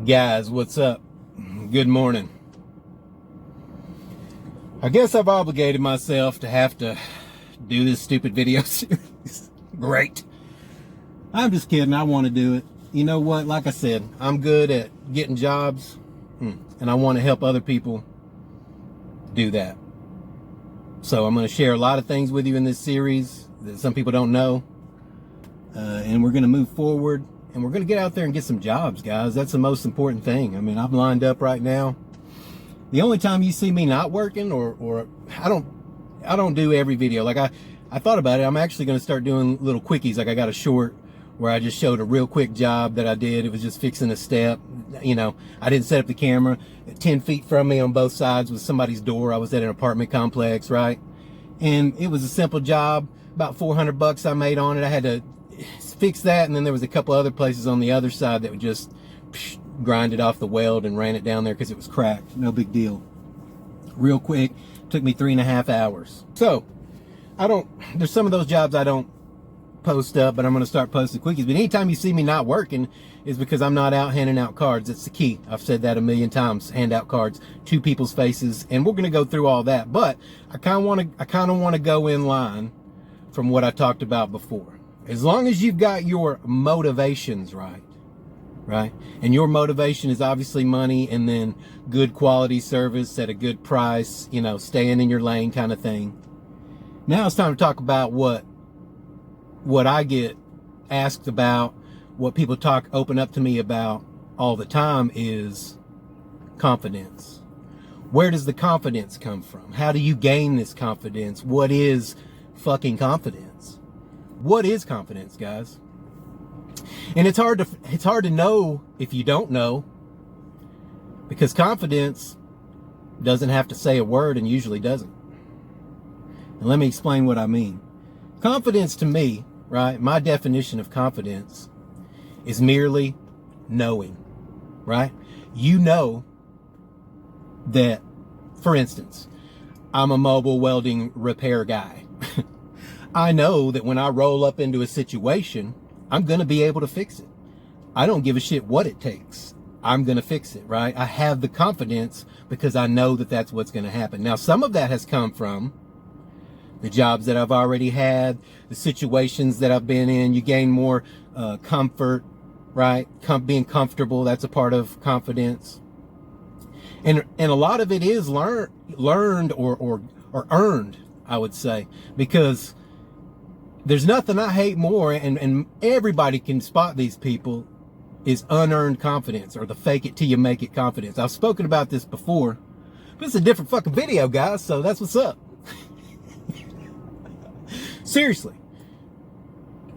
Guys, what's up? Good morning. I guess I've obligated myself to have to do this stupid video series. Great. I'm just kidding. I want to do it. You know what? Like I said, I'm good at getting jobs, and I want to help other people do that. So I'm going to share a lot of things with you in this series that some people don't know. And we're going to move forward. And we're going to get out there and get some jobs, guys. That's the most important thing. I mean, I'm lined up right now. The only time you see me not working or I don't do every video. Like I thought about it. I'm actually going to start doing little quickies. Like I got a short where I just showed a real quick job that I did. It was just fixing a step. You know, I didn't set up the camera. 10 feet from me on both sides was somebody's door. I was at an apartment complex, right? And it was a simple job. About $400 I made on it. I had to fix that, and then there was a couple other places on the other side that would just grind it off the weld and ran it down there because it was cracked. No big deal. Real quick. Took me 3.5 hours. So there's some of those jobs I don't post up, but I'm going to start posting quickies. But anytime you see me not working is because I'm not out handing out cards. It's the key. I've said that a million times. Hand out cards to people's faces, and we're going to go through all that. But I kind of want to go in line from what I talked about before. As long as you've got your motivations right? And your motivation is obviously money and then good quality service at a good price, you know, staying in your lane kind of thing. Now it's time to talk about what I get asked about, what people open up to me about all the time is confidence. Where does the confidence come from? How do you gain this confidence? What is fucking confidence? What is confidence, guys? And it's hard to know if you don't know, because confidence doesn't have to say a word and usually doesn't. And let me explain what I mean. Confidence to me, right? My definition of confidence is merely knowing, right? You know that, for instance, I'm a mobile welding repair guy. I know that when I roll up into a situation, I'm going to be able to fix it. I don't give a shit what it takes. I'm going to fix it, right? I have the confidence because I know that that's what's going to happen. Now, some of that has come from the jobs that I've already had, the situations that I've been in. You gain more comfort, right? Being comfortable, that's a part of confidence. And a lot of it is learned or earned, I would say, because there's nothing I hate more, and everybody can spot these people, is unearned confidence, or the fake it till you make it confidence. I've spoken about this before, but it's a different fucking video, guys, so that's what's up. Seriously.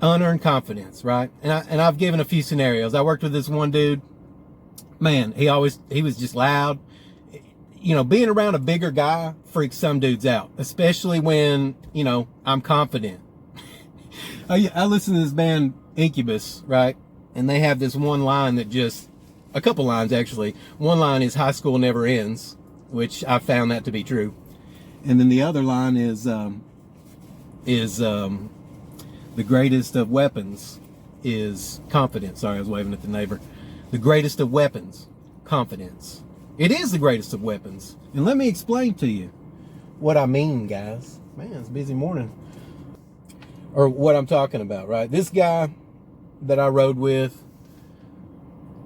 Unearned confidence, right? And I've given a few scenarios. I worked with this one dude. Man, he was just loud. You know, being around a bigger guy freaks some dudes out, especially when, you know, I'm confident. I listen to this band Incubus, right? And they have this one line a couple lines actually. One line is "High school never ends," which I found that to be true. And then the other line is the greatest of weapons is confidence. Sorry, I was waving at the neighbor. The greatest of weapons, confidence. It is the greatest of weapons. And let me explain to you what I mean, guys. Man, it's a busy morning. Or what I'm talking about, right? This guy that I rode with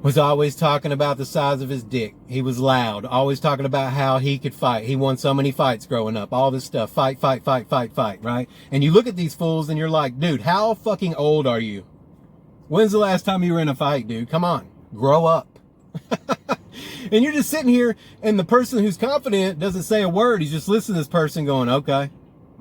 was always talking about the size of his dick. He was loud, always talking about how he could fight. He won so many fights growing up, all this stuff. Fight, right? And you look at these fools and you're like, dude, how fucking old are you? When's the last time you were in a fight, dude? Come on, grow up. And you're just sitting here, and the person who's confident doesn't say a word. He's just listening to this person going, okay,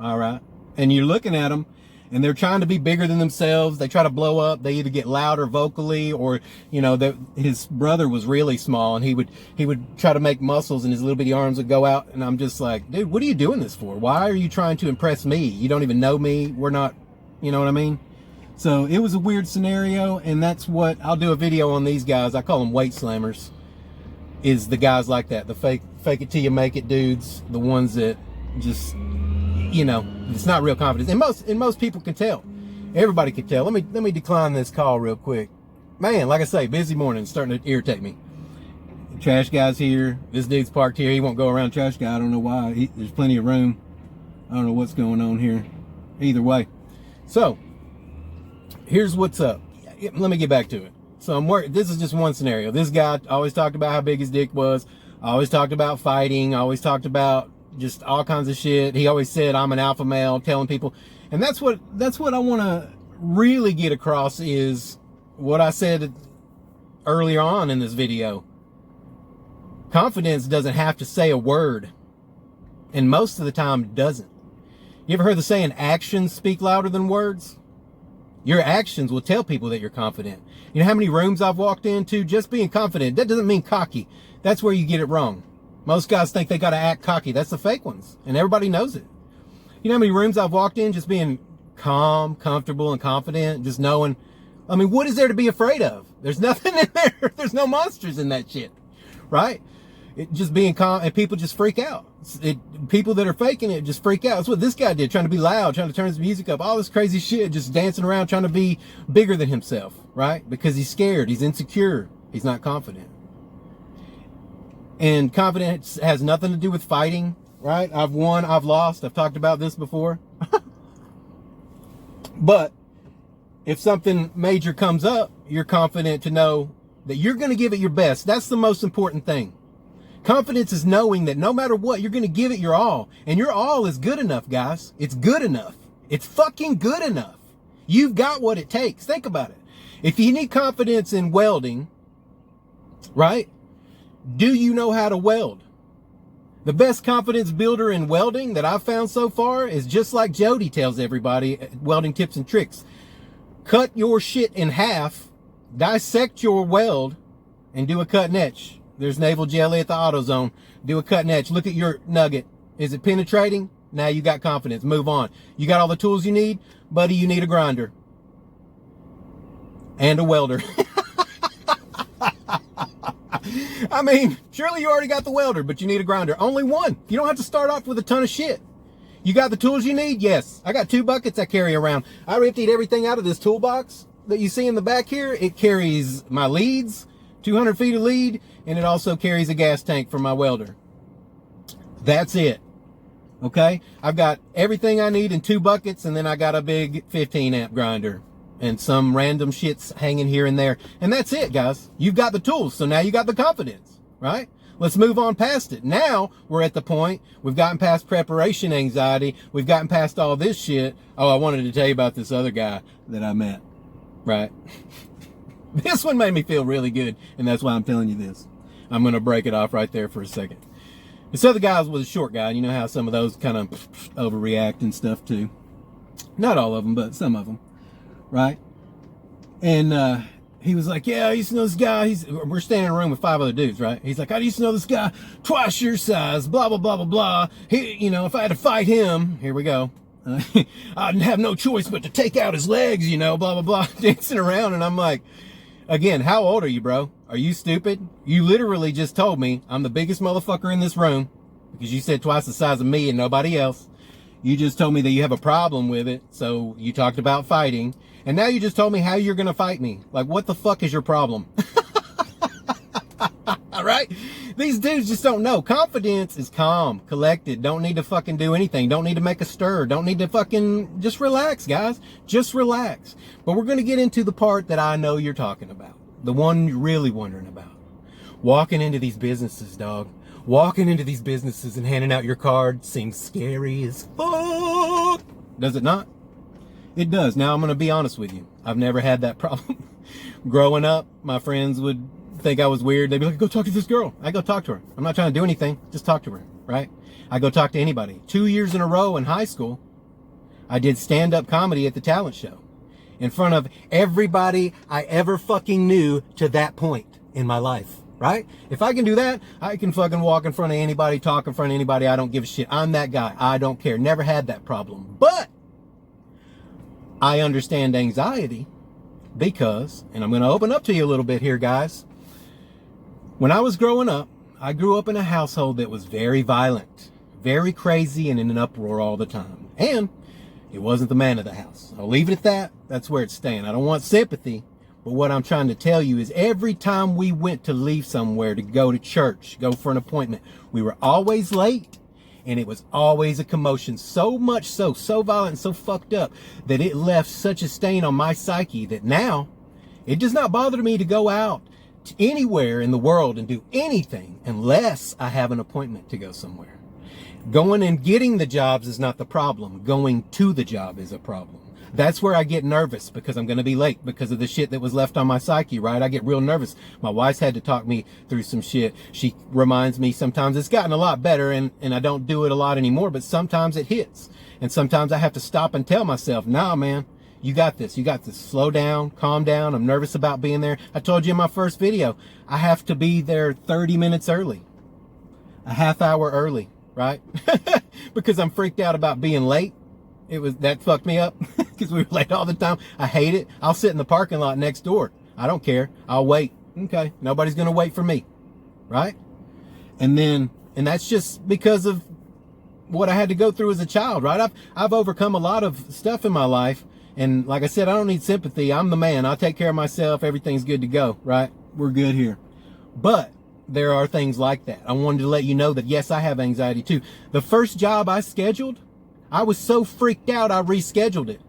all right. And you're looking at them, and they're trying to be bigger than themselves. They try to blow up. They either get louder vocally, or, you know, his brother was really small, and he would try to make muscles, and his little bitty arms would go out. And I'm just like, dude, what are you doing this for? Why are you trying to impress me? You don't even know me. We're not, you know what I mean? So it was a weird scenario, and that's what I'll do a video on these guys. I call them weight slammers. Is the guys like that, the fake it till you make it dudes, the ones that just, you know, it's not real confidence. And most people can tell. Everybody can tell. Let me decline this call real quick. Man, like I say, busy morning, starting to irritate me. Trash guy's here. This dude's parked here. He won't go around trash guy. I don't know why. There's plenty of room. I don't know what's going on here. Either way. So, here's what's up. Let me get back to it. So this is just one scenario. This guy always talked about how big his dick was. Always talked about fighting. Always talked about just all kinds of shit. He always said, I'm an alpha male, telling people. And that's what I want to really get across is what I said earlier on in this video. Confidence doesn't have to say a word. And most of the time it doesn't. You ever heard the saying, actions speak louder than words? Your actions will tell people that you're confident. You know how many rooms I've walked into just being confident? That doesn't mean cocky. That's where you get it wrong. Most guys think they got to act cocky. That's the fake ones. And everybody knows it. You know how many rooms I've walked in just being calm, comfortable, and confident, just knowing, I mean, what is there to be afraid of? There's nothing in there. There's no monsters in that shit, right? It just being calm, and people just freak out. People that are faking it just freak out. That's what this guy did, trying to be loud, trying to turn his music up, all this crazy shit, just dancing around, trying to be bigger than himself, right? Because he's scared, he's insecure, he's not confident. And confidence has nothing to do with fighting, right? I've won, I've lost, I've talked about this before. But if something major comes up, you're confident to know that you're going to give it your best. That's the most important thing. Confidence is knowing that no matter what, you're going to give it your all. And your all is good enough, guys. It's good enough. It's fucking good enough. You've got what it takes. Think about it. If you need confidence in welding, right? Do you know how to weld? The best confidence builder in welding that I've found so far is just like Jody tells everybody at Welding Tips and Tricks. Cut your shit in half, dissect your weld, and do a cut and etch. There's naval jelly at the AutoZone. Do a cut and etch. Look at your nugget. Is it penetrating? Now you got confidence. Move on. You got all the tools you need? Buddy, you need a grinder. And a welder. I mean, surely you already got the welder, but you need a grinder. Only one. You don't have to start off with a ton of shit. You got the tools you need? Yes. I got 2 buckets I carry around. I emptied everything out of this toolbox that you see in the back here. It carries my leads, 200 feet of lead, and it also carries a gas tank for my welder. That's it. Okay? I've got everything I need in 2 buckets, and then I got a big 15 amp grinder and some random shits hanging here and there. And that's it, guys. You've got the tools, so now you got the confidence, right? Let's move on past it. Now we're at the point, we've gotten past preparation anxiety. We've gotten past all this shit. Oh, I wanted to tell you about this other guy that I met, right? This one made me feel really good, and that's why I'm telling you this. I'm going to break it off right there for a second. This other guy was a short guy. You know how some of those kind of overreact and stuff too. Not all of them, but some of them, right? And he was like, yeah, I used to know this guy. We're standing in a room with 5 other dudes, right? He's like, I used to know this guy twice your size, blah, blah, blah, blah, blah. He, you know, if I had to fight him, here we go. I'd have no choice but to take out his legs, you know, blah, blah, blah, dancing around. And I'm like, again, how old are you, bro? Are you stupid? You literally just told me I'm the biggest motherfucker in this room because you said twice the size of me and nobody else. You just told me that you have a problem with it. So you talked about fighting. And now you just told me how you're going to fight me. Like, what the fuck is your problem? All right? These dudes just don't know. Confidence is calm, collected. Don't need to fucking do anything. Don't need to make a stir. Don't need to fucking, just relax, guys. Just relax. But we're going to get into the part that I know you're talking about. The one you're really wondering about. Walking into these businesses, dog. Walking into these businesses and handing out your card seems scary as fuck. Does it not? It does. Now I'm going to be honest with you. I've never had that problem. Growing up, my friends would think I was weird. They'd be like, go talk to this girl. I go talk to her. I'm not trying to do anything. Just talk to her, right? I go talk to anybody. 2 years in a row in high school, I did stand-up comedy at the talent show in front of everybody I ever fucking knew to that point in my life, right? If I can do that, I can fucking walk in front of anybody, talk in front of anybody. I don't give a shit. I'm that guy. I don't care. Never had that problem. But I understand anxiety because, and I'm going to open up to you a little bit here, guys. When I was growing up, I grew up in a household that was very violent, very crazy, and in an uproar all the time. And it wasn't the man of the house. I'll leave it at that. That's where it's staying. I don't want sympathy, But what I'm trying to tell you is every time we went to leave somewhere to go to church, go for an appointment, we were always late. And it was always a commotion, so much so violent and so fucked up that it left such a stain on my psyche that now it does not bother me to go out to anywhere in the world and do anything unless I have an appointment to go somewhere. Going and getting the jobs is not the problem. Going to the job is a problem. That's where I get nervous because I'm going to be late because of the shit that was left on my psyche, right? I get real nervous. My wife's had to talk me through some shit. She reminds me sometimes it's gotten a lot better and I don't do it a lot anymore, but sometimes it hits. And sometimes I have to stop and tell myself, nah, man, you got this. You got this. Slow down, calm down. I'm nervous about being there. I told you in my first video, I have to be there 30 minutes early, a half hour early, right? Because I'm freaked out about being late. That fucked me up because we were late all the time. I hate it. I'll sit in the parking lot next door. I don't care. I'll wait. Okay. Nobody's going to wait for me. Right? And that's just because of what I had to go through as a child, right? I've overcome a lot of stuff in my life. And like I said, I don't need sympathy. I'm the man. I'll take care of myself. Everything's good to go. Right? We're good here. But there are things like that. I wanted to let you know that yes, I have anxiety too. The first job I scheduled, I was so freaked out, I rescheduled it,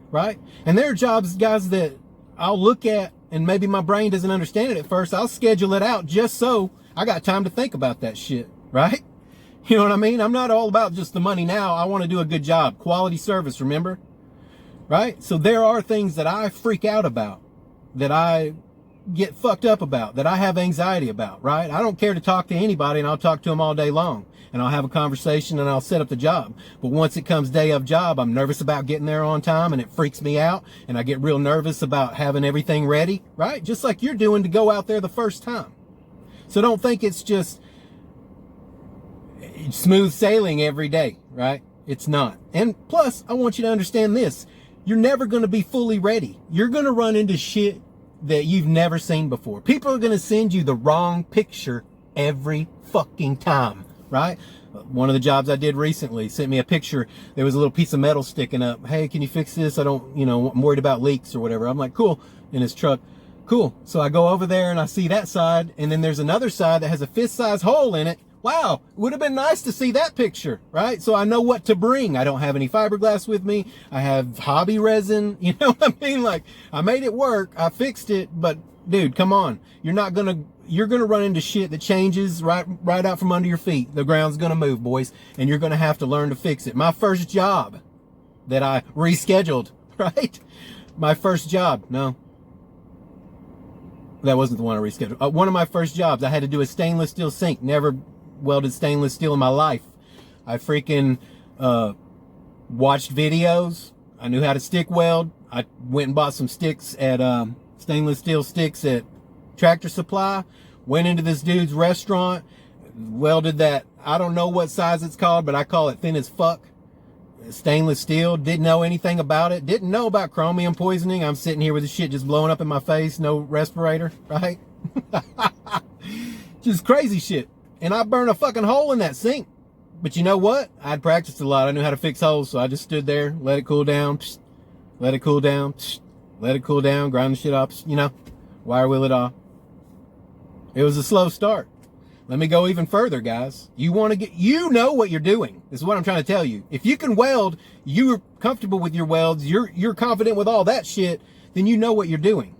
right? And there are jobs, guys, that I'll look at and maybe my brain doesn't understand it at first. I'll schedule it out just so I got time to think about that shit, right? You know what I mean? I'm not all about just the money now. I want to do a good job. Quality service, remember? Right? So there are things that I freak out about, that I get fucked up about, that I have anxiety about, right? I don't care to talk to anybody and I'll talk to them all day long. And I'll have a conversation and I'll set up the job. But once it comes day of job, I'm nervous about getting there on time and it freaks me out. And I get real nervous about having everything ready, right? Just like you're doing to go out there the first time. So don't think it's just smooth sailing every day, right? It's not. And plus, I want you to understand this. You're never going to be fully ready. You're going to run into shit that you've never seen before. People are going to send you the wrong picture every fucking time. Right? One of the jobs I did recently sent me a picture. There was a little piece of metal sticking up. Hey, can you fix this? I'm worried about leaks or whatever. I'm like, cool. In his truck. Cool. So I go over there and I see that side. And then there's another side that has a fist-sized hole in it. Wow. It would have been nice to see that picture, right? So I know what to bring. I don't have any fiberglass with me. I have hobby resin. You know what I mean? Like, I made it work. I fixed it. But dude, come on. You're going to run into shit that changes right out from under your feet. The ground's going to move, boys, and you're going to have to learn to fix it. My first job that I rescheduled, right? My first job. No, that wasn't the one I rescheduled. One of my first jobs, I had to do a stainless steel sink. Never welded stainless steel in my life. I freaking watched videos. I knew how to stick weld. I went and bought some sticks at stainless steel sticks at Tractor Supply, went into this dude's restaurant, welded that, I don't know what size it's called, but I call it thin as fuck, stainless steel. Didn't know anything about it. Didn't know about chromium poisoning. I'm sitting here with the shit just blowing up in my face, no respirator, right? Just crazy shit. And I burned a fucking hole in that sink. But you know what? I'd practiced a lot. I knew how to fix holes, so I just stood there, let it cool down, let it cool down, let it cool down, grind the shit up, wire wheel it off. It was a slow start. Let me go even further, guys. You know what you're doing. This is what I'm trying to tell you. If you can weld, you're comfortable with your welds, you're confident with all that shit, then you know what you're doing,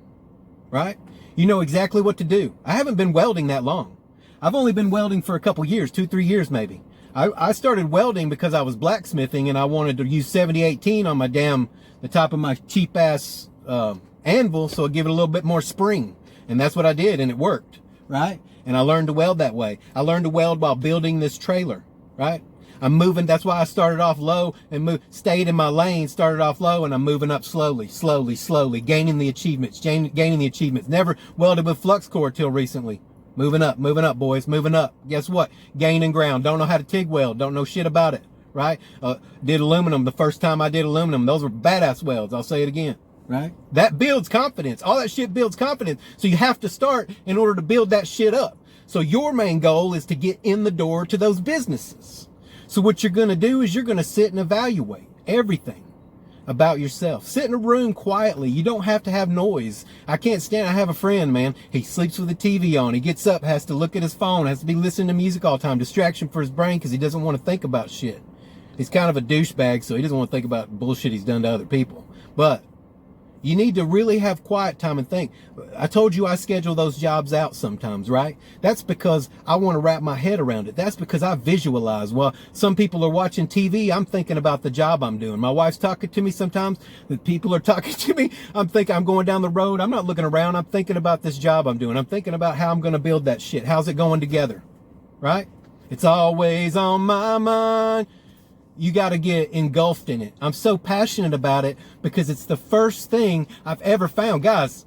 right? You know exactly what to do. I haven't been welding that long. I've only been welding for a couple years, 2-3 years maybe. I started welding because I was blacksmithing and I wanted to use 7018 on the top of my cheap ass anvil, so it'd give it a little bit more spring. And that's what I did, and it worked. Right? And I learned to weld that way. I learned to weld while building this trailer, right? I'm moving. That's why I started off low and stayed in my lane, started off low, and I'm moving up slowly, gaining the achievements, Never welded with flux core till recently. Moving up, boys, moving up. Guess what? Gaining ground. Don't know how to TIG weld. Don't know shit about it, right? Did aluminum the first time I did aluminum. Those were badass welds. I'll say it again. Right? That builds confidence. All that shit builds confidence. So you have to start in order to build that shit up. So your main goal is to get in the door to those businesses. So what you're going to do is you're going to sit and evaluate everything. about yourself. Sit in a room quietly. You don't have to have noise. I have a friend, man. He sleeps with the TV on. He gets up, has to look at his phone, has to be listening to music all the time. Distraction for his brain because he doesn't want to think about shit. He's kind of a douchebag, so he doesn't want to think about bullshit he's done to other people. But you need to really have quiet time and think. I told you I schedule those jobs out sometimes, right? That's because I want to wrap my head around it. That's because I visualize. Well, some people are watching TV. I'm thinking about the job I'm doing. My wife's talking to me sometimes. The people are talking to me. I'm thinking I'm going down the road. I'm not looking around. I'm thinking about this job I'm doing. I'm thinking about how I'm going to build that shit. How's it going together? Right? It's always on my mind. You got to get engulfed in it. I'm so passionate about it because it's the first thing I've ever found. Guys,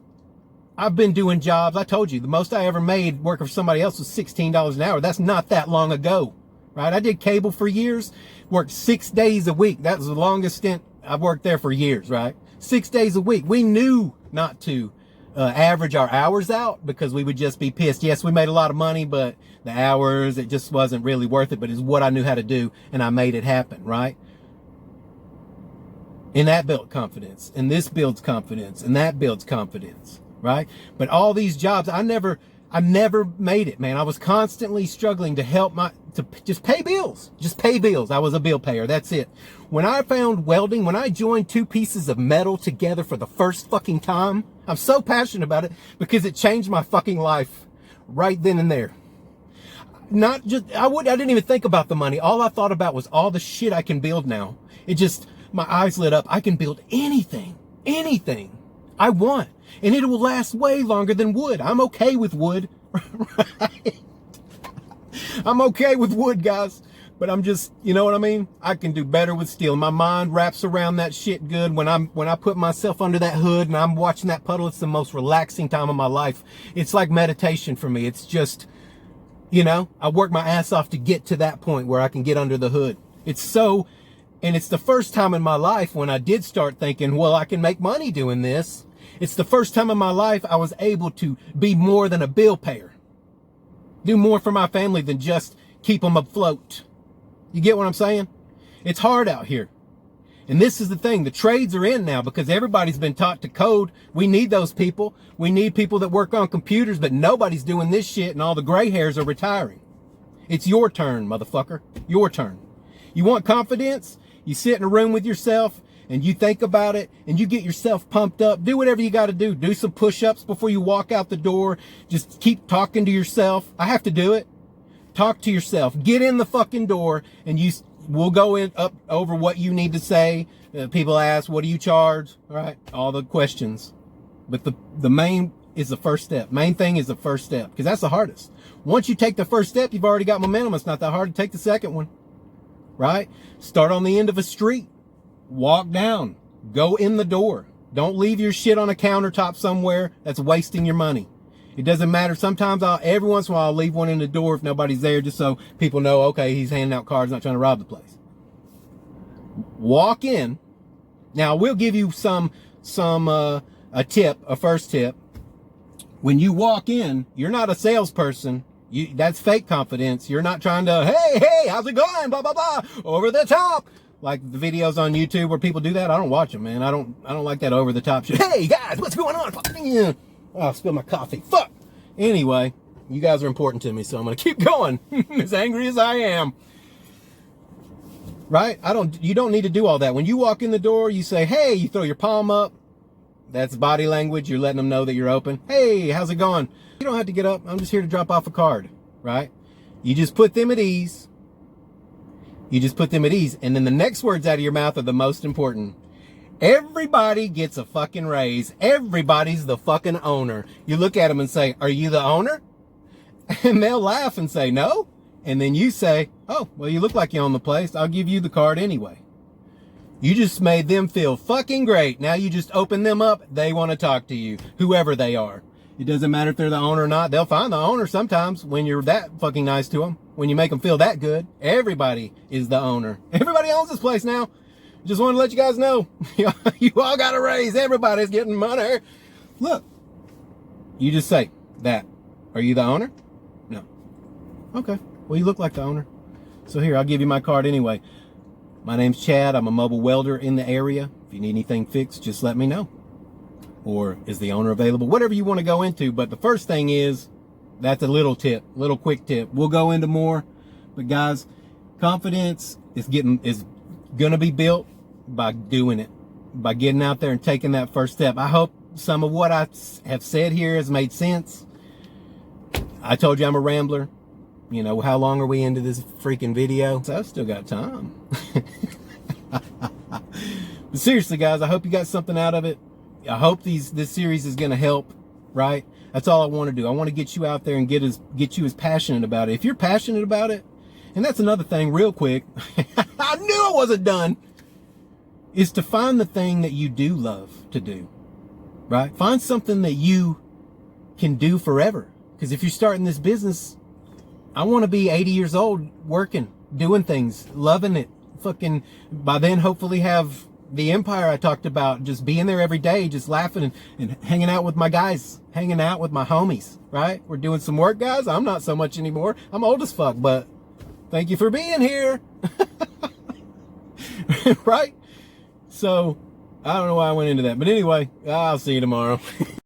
I've been doing jobs. I told you, the most I ever made working for somebody else was $16 an hour. That's not that long ago, right? I did cable for years, worked 6 days a week. That was the longest stint I've worked there for years, right? 6 days a week. We knew not to average our hours out because we would just be pissed. Yes, we made a lot of money, but the hours, it just wasn't really worth it, but it's what I knew how to do, and I made it happen, right? And that built confidence, and this builds confidence, and that builds confidence, right? But all these jobs, I never made it, man. I was constantly struggling to just pay bills. Just pay bills. I was a bill payer. That's it. When I found welding, when I joined two pieces of metal together for the first fucking time, I'm so passionate about it because it changed my fucking life right then and there. I didn't even think about the money. All I thought about was all the shit I can build now. My eyes lit up. I can build anything I want. And it will last way longer than wood. I'm okay with wood. Right? I'm okay with wood, guys. But I'm just, you know what I mean? I can do better with steel. My mind wraps around that shit good. When I put myself under that hood and I'm watching that puddle, it's the most relaxing time of my life. It's like meditation for me. It's just, I work my ass off to get to that point where I can get under the hood. And it's the first time in my life when I did start thinking, well, I can make money doing this. It's the first time in my life I was able to be more than a bill payer. Do more for my family than just keep them afloat. You get what I'm saying? It's hard out here. And this is the thing. The trades are in now because everybody's been taught to code. We need those people. We need people that work on computers, but nobody's doing this shit and all the gray hairs are retiring. It's your turn, motherfucker. Your turn. You want confidence? You sit in a room with yourself and you think about it and you get yourself pumped up. Do whatever you got to do. Do some push-ups before you walk out the door. Just keep talking to yourself. I have to do it. Talk to yourself. Get in the fucking door and we'll go up over what you need to say. People ask, what do you charge? All right. All the questions. But the main is the first step. Main thing is the first step because that's the hardest. Once you take the first step, you've already got momentum. It's not that hard to take the second one. Right? Start on the end of a street. Walk down. Go in the door. Don't leave your shit on a countertop somewhere. That's wasting your money. It doesn't matter. Sometimes every once in a while I'll leave one in the door if nobody's there just so people know, okay, he's handing out cards, not trying to rob the place. Walk in. Now, we'll give you a first tip. When you walk in, you're not a salesperson. That's fake confidence. You're not trying to, hey, how's it going? Blah, blah, blah. Over the top. Like the videos on YouTube where people do that. I don't watch them, man. I don't like that over the top shit. Hey guys, what's going on? Oh, I spilled my coffee. Fuck. Anyway, you guys are important to me, so I'm going to keep going. As angry as I am. Right? You don't need to do all that. When you walk in the door, you say, hey, you throw your palm up. That's body language. You're letting them know that you're open. Hey, how's it going? You don't have to get up. I'm just here to drop off a card. Right? You just put them at ease. And then the next words out of your mouth are the most important. Everybody gets a fucking raise. Everybody's the fucking owner. You look at them and say, are you the owner? And they'll laugh and say, no. And then you say, oh, well, you look like you own the place. I'll give you the card anyway. You just made them feel fucking great. Now you just open them up. They want to talk to you, whoever they are. It doesn't matter if they're the owner or not. They'll find the owner sometimes when you're that fucking nice to them. When you make them feel that good. Everybody is the owner. Everybody owns this place now. Just wanted to let you guys know. You all got a raise. Everybody's getting money. Look. You just say that. Are you the owner? No. Okay. Well, you look like the owner. So here, I'll give you my card anyway. My name's Chad. I'm a mobile welder in the area. If you need anything fixed, just let me know. Or is the owner available? Whatever you want to go into. But the first thing is, that's a little tip, little quick tip. We'll go into more. But guys, confidence is gonna be built by doing it, by getting out there and taking that first step. I hope some of what I have said here has made sense. I told you I'm a rambler. You know, how long are we into this freaking video? So I've still got time. But seriously, guys, I hope you got something out of it. I hope this series is going to help, right? That's all I want to do. I want to get you out there and get you as passionate about it. If you're passionate about it, and that's another thing real quick, I knew I wasn't done, is to find the thing that you do love to do, right? Find something that you can do forever. Because if you're starting this business, I want to be 80 years old working, doing things, loving it. Fucking, by then, hopefully have the empire I talked about, just being there every day, just laughing and hanging out with my guys, hanging out with my homies, right? We're doing some work, guys. I'm not so much anymore. I'm old as fuck, but thank you for being here. Right? So, I don't know why I went into that. But anyway, I'll see you tomorrow.